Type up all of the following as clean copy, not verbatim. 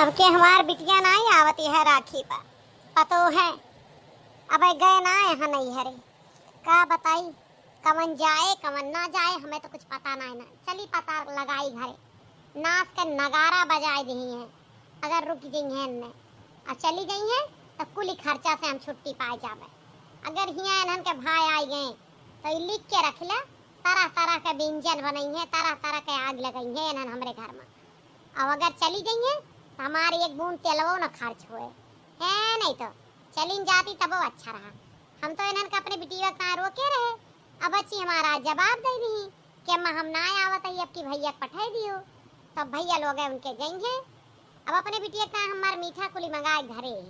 अब के हमार बिटिया नहीं आवती है राखी पर पतो है। अब गए ना यहाँ नहीं हरे का बताई कमन जाए कमन ना जाए हमें तो कुछ पता नहीं ना। चली पता लगाई घरे नाच के नगारा बजाए दी है। अगर रुक गई हैं ने और चली गई हैं तो कुल खर्चा से हम छुट्टी पाए जावे। अगर हियाँ इन्हन के भाई आई गए तो लिख के रख ले तरह तरह के व्यंजन बनई है तरह तरह के आग लगई है इन्हन हमारे घर में। अब अगर चली गई हैं तो हमारी एक बूंद तेलवो न खर्च हुए है नहीं तो चली जाती तब वो अच्छा रहा। हम तो इन्हन के अपने बिटिया का रोके रहे। अब अच्छी हमारा जवाब दे दी कि अम्मा हम ना आवत है अब की भैया पठाई दियो तब भैया लोग उनके गई। अब अपने बिटिया का हमार मीठा कुली मंगाए घरे ही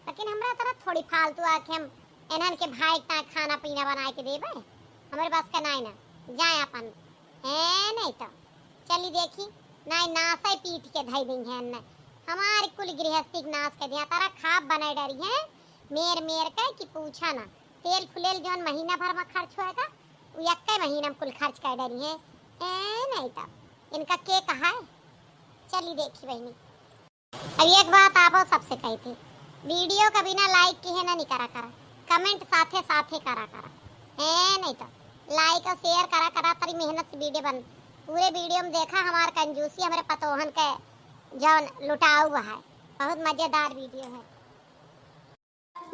लेकिन हमरा तरफ थोड़ी फालतू आके हम इन्हन के भाई का खाना पीना बनाए के देवे हमारे पास का नहीं ना जाए अपन है नहीं तो चली देखी नहीं नासे पीट के धई दी है न हमारी कुल गृहस्थी नाश के दिया तारा खाब बनाए डरी है मेर मेर के कि पूछा ना तेल फुलेल जौन महीना भर में खर्च होएगा वो एक महीना में कुल खर्च कर डरी है नहीं तो इनका के कहा है। चली देखी बहनी अब एक बात आप सबसे कही थी वीडियो का बिना लाइक की है ना नहीं करा करा कमेंट साथे साथे करा करा है नहीं तो लाइक और शेयर करा करा तरी मेहनत से वीडियो बन पूरे वीडियो में देखा हमारे कंजूसी हमारे पतोहन के जौन लुटाऊ हुआ है बहुत मजेदार वीडियो है।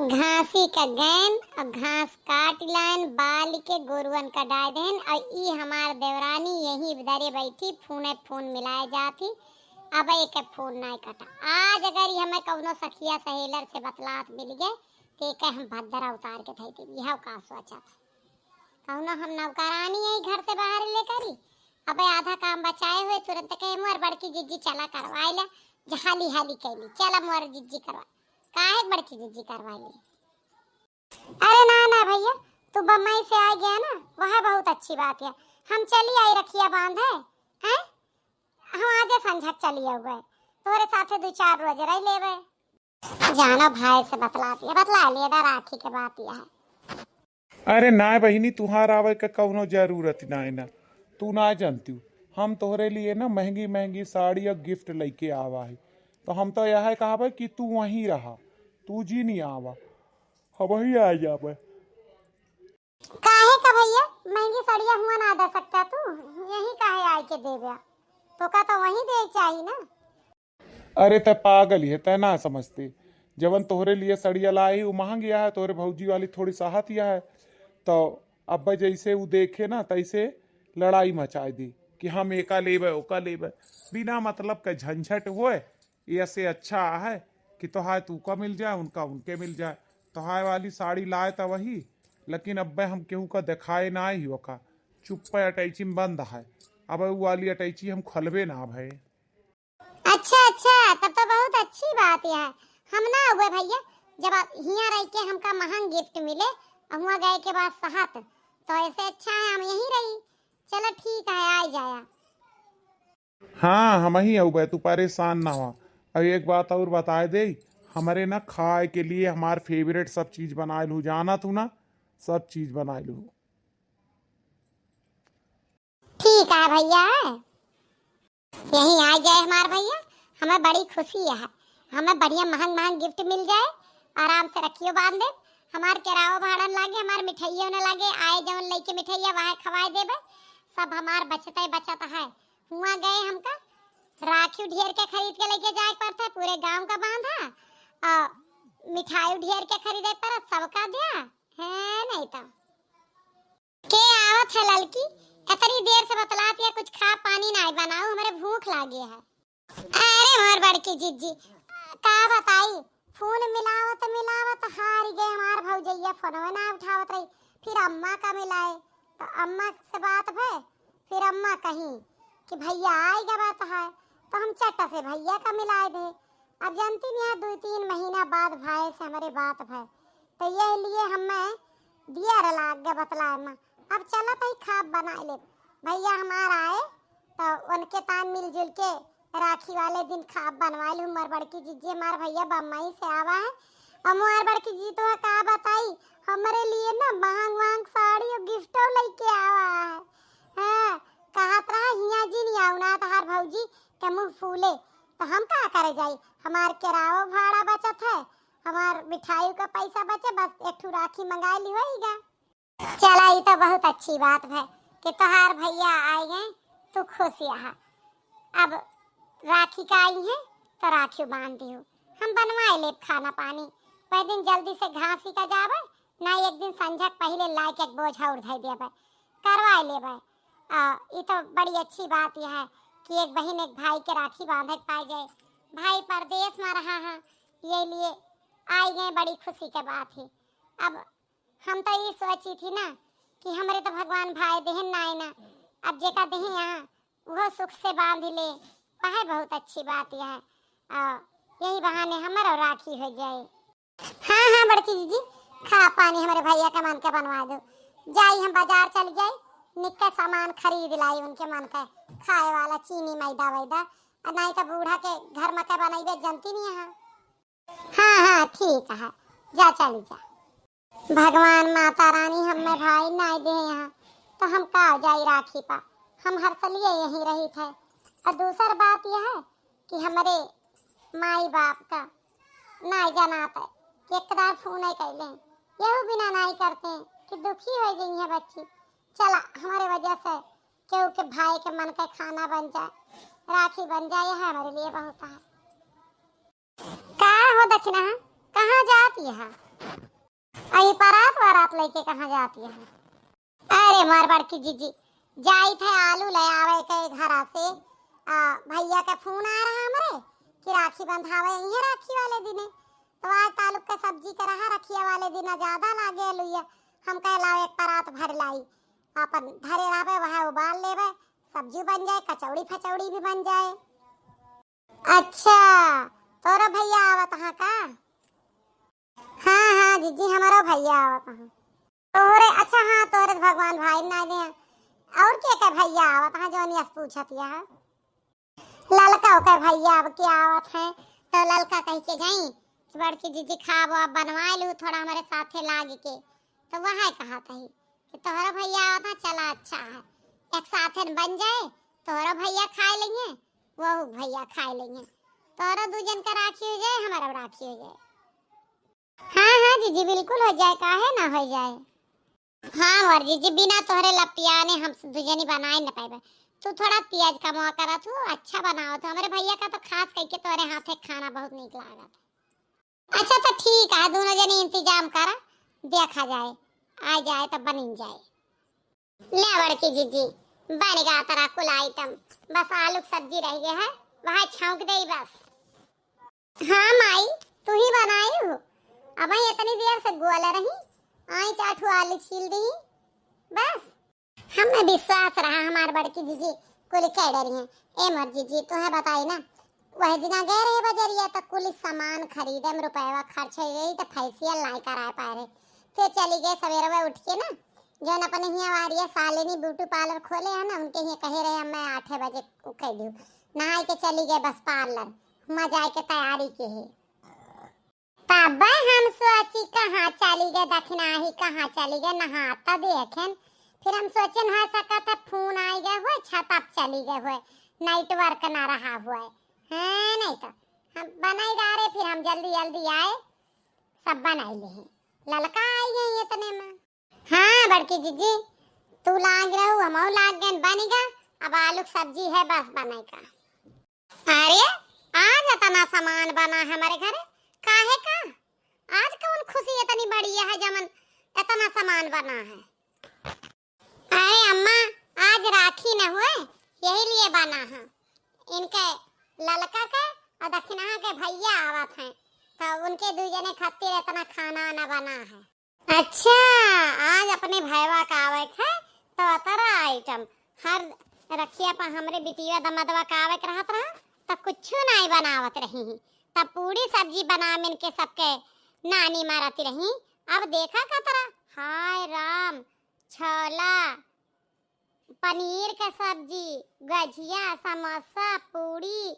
घासी का गैन और घास काट लाइन बाल के गोरुअन का डाय देन और ई हमार देवरानी यही दरे बैठी फोने फोन मिलाए जाती। अब एक फोन नहीं कटा आज अगर हमें कौनो सखिया सहेलर से बतलात मिल गए तो एक हम भद्दरा उतार के थई थी यह का सोचा था कौनो हम नौकरानी है घर से बाहर ले करी। अब आधा काम बचाए हुए तुरंत कहे मोर बड़की जिज्जी चला करवाई ले जहाली हाली कैली चला मोर जिज्जी करवा काहे बड़की जिज्जी करवाई ली। अरे ना ना भैया तू बम्बई से आ गया ना वह बहुत अच्छी बात है। हम चली आई रखिया बांध है हम आज संझक चली हुए तोरे साथे 2-4 रोज रह लेवे जाना भाई से बतला लिया राखी के बात यह है। अरे ना बहिनी तुहार आवे का कौनो जरूरत ना है ना तू ना जानती हम तोहरे लिए ना महंगी महंगी साड़ी और गिफ्ट लेके आवा है तो हम तो यह कहा कि तू वहीं रहा तू जी नहीं आवा हम वहीं आ जावे। काहे का भैया महंगी साड़ियां हुआ ना दे सकता तू यही काहे आए के देवे तो का तो वहीं दे चाहिए ना। अरे ते पागल है ते ना समझते जवन तोहरे लिए सड़िया लाई वो महंगी है तोहरे भौजी वाली थोड़ी साहतिया है तो अब जैसे वो देखे ना तैसे लड़ाई मचाए दी कि हम एका लेबे ओका लेबे बिना मतलब का झंझट होए ऐसे अच्छा है कि तोहार तू का मिल जाए उनका उनके मिल जाए। तोहार वाली साड़ी लाए था वही लेकिन अब हम केहू का दिखाए ना ही होका चुप पे अटैची में बंद है अब वो वाली अटैची हम खलबे ना भाई। अच्छा तब तो बहुत अच्छी बात है। हम ना हुए भैया जब हियां रह के हमका महंग गिफ्ट मिले हुआ गए के बाद साहत तो ऐसे अच्छा है हम यहीं रही। चलो ठीक है आ जाया। हाँ हम ही अब तू परेशान ना हो। अब एक बात और बता दे हमारे ना खाए के लिए हमार फेवरेट सब चीज बना लू जाना तू ना सब चीज बना लू। ठीक है भैया यहीं आ जाए हमार भैया हमें बड़ी खुशी है हमें बढ़िया महंग महंग गिफ्ट मिल जाए आराम से रखियो बांध दे हमार किराया भाड़ा लागे हमार मिठाइयों न लागे आए जवन लेके मिठाइया वहाँ खवाए देवे सब हमार बचत है। हुआ गए हमका राखी ढेर के खरीद के लेके जाए पड़ता है पूरे गांव का बांधा और मिठाई ढेर के खरीदे पर सबका दिया है नहीं तो के आवत है लड़की इतनी देर से बतलाती है कुछ खा पानी नहीं बनाओ हमारे भूख लागी है। अरे मोर बड़की जिज्जी का बताई फोन मिलावत हार गए हमार भौजैया फोनवा ना उठावत रही फिर अम्मा का मिलाए तो अम्मा से बात भे फिर अम्मा कहीं कि भैया आएगा बात है तो हम चट्टा से भैया का मिलाए दे। अब जानती नहीं है 2-3 महीना बाद भाई से हमारे बात भे तो ये लिए हमें दिया लाग गया बतला अम्मा अब चला तो खाब बना ले भैया हमारा आए तो उनके तान मिलजुल के राखी वाले दिन खाब बनवा लूँ। मर बड़की जीजी हमार भैया बम्बई से आवा है और मोर बड़की जी तो का बताई हमारे लिए ना महंग साड़ी और गिफ्ट लेके आवा है। हाँ कहत रहा हिया जी नहीं आउना तहार भौजी के मुंह फूले तो हम क्या करे जाई, हमार किराया भाड़ा बचत है, हमार मिठाई का पैसा बचे, बस एक ठू राखी मंगा ली होईगा। चला ये तो बहुत अच्छी बात है कि तोहार भैया आए गए, तू खुश यहाँ। अब राखी का आई है तो राखी बांध दी हो, हम बनवाए ले खाना पानी, वह दिन जल्दी से घासी का जावे ना, एक दिन संझा पहले लाके एक बोझा उठाई देवे करवाए लेवे। ये तो बड़ी अच्छी बात यह है कि एक बहन एक भाई के राखी बांधे पाए जाए। भाई परदेश में रहा है, ये लिए आई गए, बड़ी खुशी की बात है। अब हम तो ये सोची थी ना कि हमारे तो भगवान भाई बहन ना आए ना, अब जेका देहे यहाँ वो सुख से बांध ले, वह बहुत अच्छी बात यह है। यही बहाने हमारा राखी हो जाए। हाँ हाँ बड़की जीजी, खा पानी हमारे भैया के मन के बनवा दो। जाई हम बाजार चल जाए, निक्का सामान खरीद लाई उनके मन का, खाए वाला चीनी मैदा वैदा, नहीं तो बूढ़ा के घर में के बनाइबे जनती नहीं है। हाँ हाँ ठीक है, जा चली जा। भगवान माता रानी हमें भाई नहीं दे यहाँ, तो हम का जाई राखी पा, हम हर सलिए यहीं रही थे। और दूसरी बात यह है कि हमारे माई बाप का नहीं जनाता कि एकदार फोन नहीं कर लें, यह बिना नहीं करते कि दुखी हो गई है बच्ची। चला हमारे वजह से क्यों के भाई के मन का खाना बन जाए, राखी बन जाए, यह हमारे लिए बहुत है। का हो दक्षिणा, कहाँ जाती है? अरे परात वरात लेके कहाँ जाती है? अरे मार बड़की जीजी, जाई थे आलू ले आवे के घर से, भैया का फोन आ रहा हमारे कि राखी बंधावे यही राखी वाले दिन, तो आज तालुक का सब्जी का रहा, रखिया वाले दिन ज्यादा लागे लुइया, हम कह लाओ एक परात भर लाई, अपन धरे रहे वह उबाल लेवे, सब्जी बन जाए, कचौड़ी फचौड़ी भी बन जाए। अच्छा तोरा भैया आवत है का? हाँ हाँ जीजी हमारा भैया आवत है। तोरे अच्छा हाँ तोरे भगवान भाई ना दे, और के भैया आवत है जो नियस पूछत है? ललका के भैया अब क्या आवत है, तो ललका कह के जाई कि बड़की जीजी खाब आप बनवा लू थोड़ा हमारे साथे लाग के, तो वह कहा था कि तोहरा भैया आवत है, चला अच्छा है, एक साथे बन जाए, तोहरा भैया खा लेंगे, वो भैया खा लेंगे, तोहरा दूजन का राखी हो जाए, हमारा राखी हो जाए। हाँ हाँ जीजी बिल्कुल हो जाए, काहे ना हो जाए। हाँ और जीजी बिना तोहरे लपियाने हम दूजनी बनाए न पाए, तू थोड़ा तेज कमा करा, तू अच्छा बनाओ, तो हमारे भैया का तो खास कह के तोरे हाथे खाना बहुत नीक लगा था। अच्छा तो ठीक है, दोनों जने इंतजाम करा, देखा जाए, आ जाए तो बन जाए। ले बड़की जीजी बनेगा तेरा कुल आइटम, बस आलू सब्जी रह गया है, वहाँ छौंक दे बस। हाँ माई तू ही बनाई हो, अब इतनी देर से गोल रही, आई चाठू आलू छील दी बस। हमें विश्वास रहा हमारे बड़की जीजी कुल कह रही हैं। ए मर जीजी तुम्हें बताई ना, वह दिन गए रहे बजरिया तो कुल सामान खरीदे में रुपया खर्च हो गई, तो फेशियल नहीं करा पा रहे, फिर चली गए सवेरे में उठ के ना, जो अपने यहाँ वारिया सालिनी ब्यूटी पार्लर खोले है ना, उनके यहाँ कहे रहे मैं 8 बजे कह दूँ, नहा के चली गए बस पार्लर, मजा के तैयारी के है। तब हम सोची कहाँ चली गए दक्षिणा ही, कहाँ चली गए नहाता देखें, फिर हम सोचे नहा सका था, फोन आ गए हुए, छत आप चली गए हुए, नेटवर्क ना रहा हुआ है नहीं तो हम बनाई डाले, फिर हम जल्दी जल्दी आए, सब बनाई ले, ललका आई गई इतने में। हाँ बड़की जीजी तू लाग रहू, हम लाग गए, बनेगा अब आलू सब्जी है बस बनेगा। अरे आज इतना सामान बना हमारे घर, काहे का आज कौन खुशी इतनी बड़ी है जमन इतना सामान बना है? अरे अम्मा आज राखी न हुए यही लिए बना है, इनके ललका के और दक्षिणा के भैया आवत हैं, तो उनके दूजने खातिर इतना खाना न बना है। अच्छा आज अपने भैया का आवे है तो अतरा आइटम हर रखिया पर हमरे बिटिया दमदवा का आवे रहत रहा, तो कुछ नहीं बनावत रही, तब पूरी सब्जी बना मिल के सबके नानी मारती रही। अब देखा कतरा, हाय राम, छोला, पनीर का सब्जी, गजिया, समोसा, पूरी,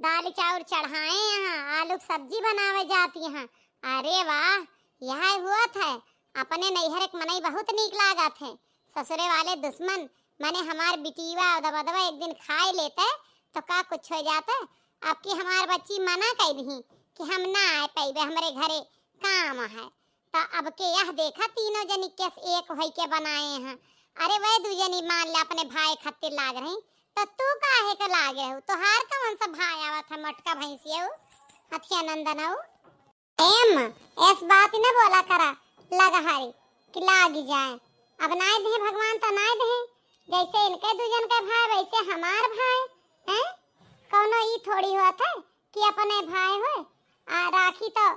दाल चावल चढ़ाए, यहाँ आलू सब्जी बनावे जाती हैं। अरे वाह यह हुआ था, अपने नैहर एक मनई बहुत नीक लागत है, ससुरे वाले दुश्मन मने हमार बिटिया दबदबा एक दिन खाए लेते तो का कुछ हो जाता, आपकी हमार बच्ची मना कर दी कि हम ना आए पैबे हमारे घरे काम है। तो अब के यह देखा तीनों जनी केस एक भई के बनाए हैं। अरे वह दू जनी मान ले अपने भाई खातिर लाग रही तो तू काहे के लागे हो? तो हार कौन सा भाई आवत है मटका भैंसिया हथिया नंदन हो। एम ऐस बात न बोला करा लगा हारी कि लाग जाए। अब ना दे भगवान तो ना दे, जैसे इनके दूजन के भाई वैसे हमार भाई हैं। कौनो ई थोड़ी होत है कि अपने भाई हो राखी तो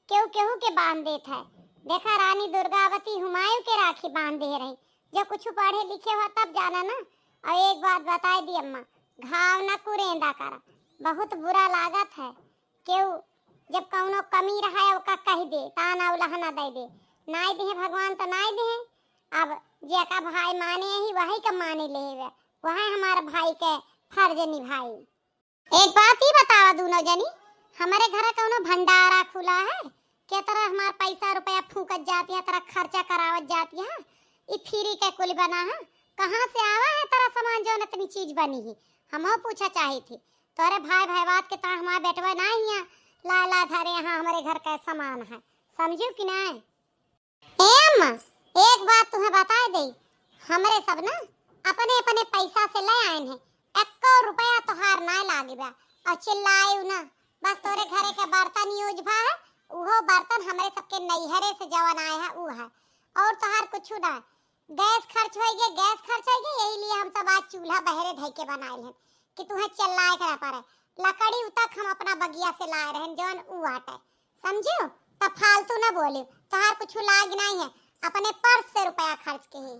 केहू केहू के बांध देत है। देखा रानी दुर्गावती हुमायूं के राखी बांध दे रही। जब कुछ पढ़े लिखे हो तब जाना ना। और एक बात बताई दी अम्मा, घाव न कुरेंदा करा, बहुत बुरा लागत है। केहू जब कौनो कमी रहा है ओका कह दे ताना उलहना दे दे, नाई दे भगवान तो नाई दे। अब जेका भाई माने ही वही का माने ले वही हमारा भाई के फर्ज निभाई। एक बात ही बतावा दोनों जनी, हमारे घर कौनो भंडारा खुला है क्या? तरह हमार पैसा रुपया फूकत जाती है, तरह खर्चा करावत जाती है। ये फ्री के कुल बना है, कहाँ से आवा है तरह सामान जो इतनी चीज बनी है? हम पूछा चाहे थी तोरे भाई भाईवात के तरह हमारे बेटवा ना ही लाला धरे यहाँ हमारे घर का सामान है, समझू कि ना? एम एक बात तुम्हें बता दे, हमारे सब ना अपने अपने पैसा से ले आए हैं, 1 रुपया तोहार ना लागे बा। और चिल्लाए ना बस तोरे घरे के बर्तन यूज भा है, वो बर्तन हमारे सबके नैहरे से जवन आए है वो है। और तोहार कुछ ना गैस खर्च होएगे, गैस खर्च होएगे, यही लिए हम सब आज चूल्हा बहरे धई के बनाए हैं कि तुम्हें चिल्लाए करा पारे। लकड़ी तक हम अपना बगिया से लाए रहे जौन उ आटे, समझो? तब फालतू ना बोले, तोहार कुछ लाग नहीं है, अपने पर्स से रुपया खर्च के ही।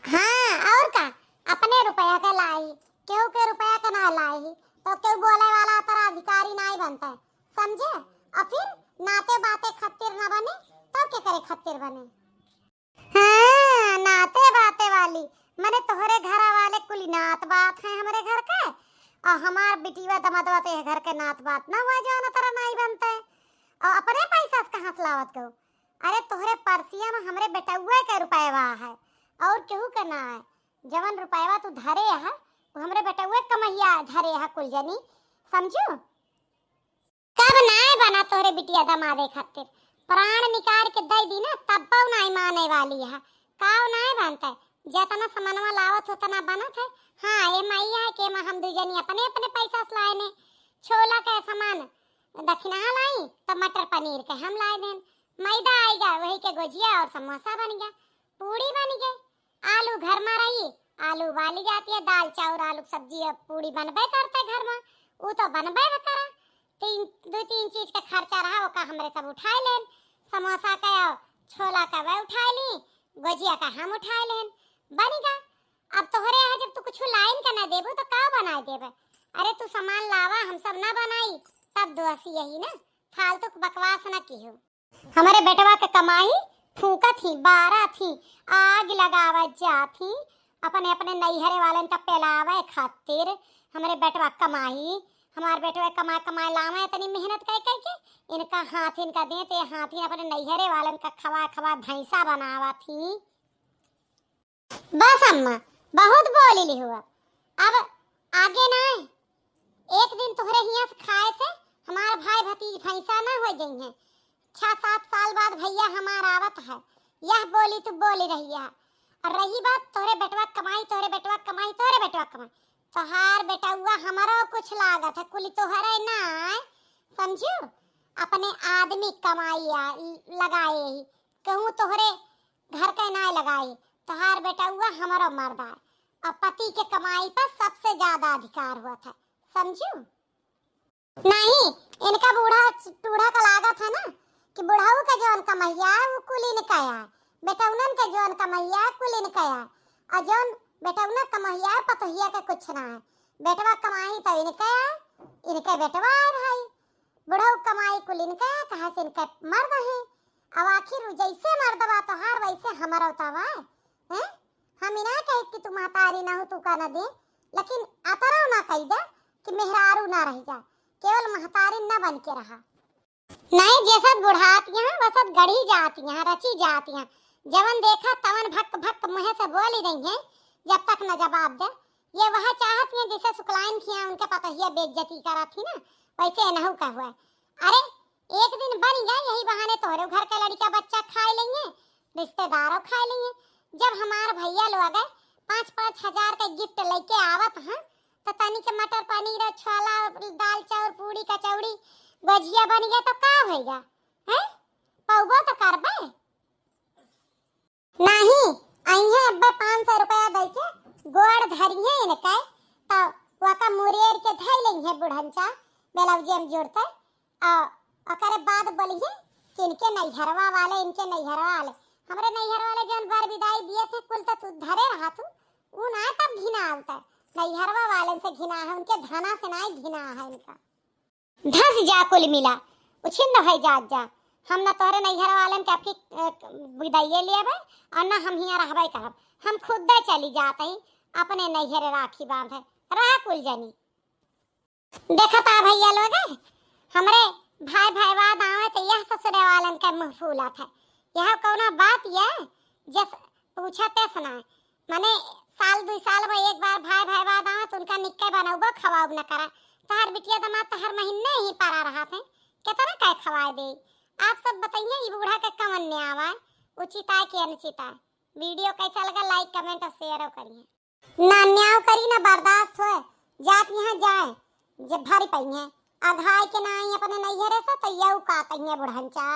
हाँ और का अपने रुपया का लाई, केहू के रुपया का ना लाई तो केहू बोले वाला तरह अधिकारी नहीं बनता है, समझे? और फिर नाते बाते खत्तिर ना बने तो क्या करे खत्तिर बने। हाँ नाते बाते वाली मैंने तोहरे घर वाले कुली नात बात है हमारे घर के, और हमार बिटिया दमादवा ते घर के नात बात ना हुआ जो ना तरह नहीं बनता है। और अपने पैसा से कहाँ से लावत को? अरे तोहरे पर्सिया में हमरे बेटुआ के रुपया है और केहू के ना है। जवन रुपया तू धरे है वो हमरे बेटुआ कमैया धरे है कुल जनी, समझू? कब नाय बना तोहरे बिटिया दमादे खातिर प्राण निकाल के दे दी ना तब पाऊ नाय माने वाली है। काव नाय बनता है, जितना सामानवा लावत हो तना बनत है। हाँ ये मैया है के हम दू जनी अपने अपने पैसा से लाए ने। छोला के सामान दक्षिणा लाई तो मटर पनीर के हम लाए देन, मैदा आएगा वही के गुजिया और समोसा बन गया, पूड़ी बन गई, आलू घर में रही आलू उबाली जाती है, दाल चावल आलू सब्जी और पूड़ी बनबे करते घर में, वो तो बनबे करा। दो तीन चीज का खर्चा रहा वो का हमरे सब उठाए लेन, समोसा का छोला का वह उठाए ली, गुजिया का हम उठाए लेन, बनेगा। अब तोहरे यहाँ जब तू कुछ लाइन का ना देबो तो का बनाए देबे? अरे तू सामान लावा हम सब ना बनाई तब दोषी यही ना, फालतू बकवास ना की हो। हमारे बेटवा के कमाई फूका थी 12 थी, आग लगावा जाती अपने अपने नैहरे वाले का पेलावे खातिर। हमारे बेटवा कमाई, हमारे बेटवा कमाए कमाए लावे इतनी मेहनत कर के इनका हाथ इनका देते हाथ ही अपने नैहरे वाले का खवा खवा भैंसा बनावा थी। बस अम्मा बहुत बोली ली हुआ, अब आगे ना है। एक दिन तोहरे हिया से खाए से हमारा भाई भतीज भैंसा ना हो गई है। 6-7 साल बाद भैया हमारा आवत है, यह बोली तू बोली रही है। और रही बात तोहरे बेटवा कमाई, तोहरे बेटवा कमाई, तोहरे बेटवा कमाई, तोहार बेटवा हमारा कुछ लागत है कुली तोहरे ना है, समझू? अपने आदमी कमाई लगाए ही कहूँ तोहरे घर के ना लगाए, तोहार बेटवा हमारा मर्दा है और पति के कमाई पर सबसे ज्यादा अधिकार हुआ था, समझू? नहीं इनका बूढ़ा टूढ़ा का लागत है ना कि बुढ़ाऊ का जौन कमैया वो कुली ने कया, बेटौनन के जौन कमैया कुली ने कया, और जौन बेटौना कमैया पतहिया के कुछ ना है। बेटवा कमाई तो इनके बेटवा है भाई, बुढ़ाऊ कमाई कुली ने कया कहा से इनके मर्द है। अब आखिर जैसे मर्दवा तोहार वैसे हमारा उतावा है। हम इना कहे कि तू महतारी ना हो तू का ना दे, लेकिन अतरा ना कह दे कि मेहरारू ना रह जा, केवल महतारी ना बन के रहा। नहीं जैसा बुढ़ातियां वसत गढ़ी जातियां रची जातियां, जवन देखा तवन भक भक मुँह से बोली रही है, जब तक न जवाब दे ये वह चाहत है जैसे शुक्लाइन किया उनके पतहिया बेइज्जती करा थी ना, वैसे नहु का हुआ। अरे एक दिन बन गया यही बहाने तोहरे घर का लड़का बच्चा खा लेंगे, रिश्तेदारों खा लेंगे। जब हमार भैया लोग 5-5 हजार का गिफ्ट लेके आवत हैं तो तनी के मटर पनीर छोला दाल चाउर पूड़ी कचौड़ी गजिया बन गया तो का होएगा हैं? पौबो तो करबे नहीं। अइहे अब्बे 500 रुपया दे के गोड़ धरिए इनके तो वका मुरेर के धइ लेंगे बुढ़ंचा बेलौजी हम जोड़ते ओकरे बाद बोलिए कि इनके नैहरवा वाले हमरे नैहर वाले जन बार विदाई दिए थे कुल तो तू धरे रहा तू उ ना तब घिना आवता नैहरवा वाले से घिना है, उनके धना से ना घिना है इनका। धस जा कुल मिला उछिंद है जा हम ना तोहरे नैहर वाले के आपकी विदाई ले आबे और ना हम हियां रहबे करब। हम खुद चली जाते ही अपने नैहर राखी बांधे रहा कुल जनी। देखता भैया लोग हमरे भाई बाद आवे तो यह ससुरे वालन के मुंह फूला था। यह कौना बात ये जस पूछते सुना माने साल 2 साल में एक बार भाई बाद आवे तो उनका निक्के बनाऊबो खवाब न करा। तहर बिटिया दामाद तो हर महीने ही परा रहा थे कितना काय खवाए दे। आप सब बताइए ये बूढ़ा के कमन में आवा उचित है कि अनुचित है। वीडियो कैसा लगा लाइक कमेंट और शेयर करिए। ना न्याय करी ना बर्दाश्त होए जात यहाँ जाए जब भारी पई है अघाई के ना अपने नैहरे से तैयार का बुढ़ंचा।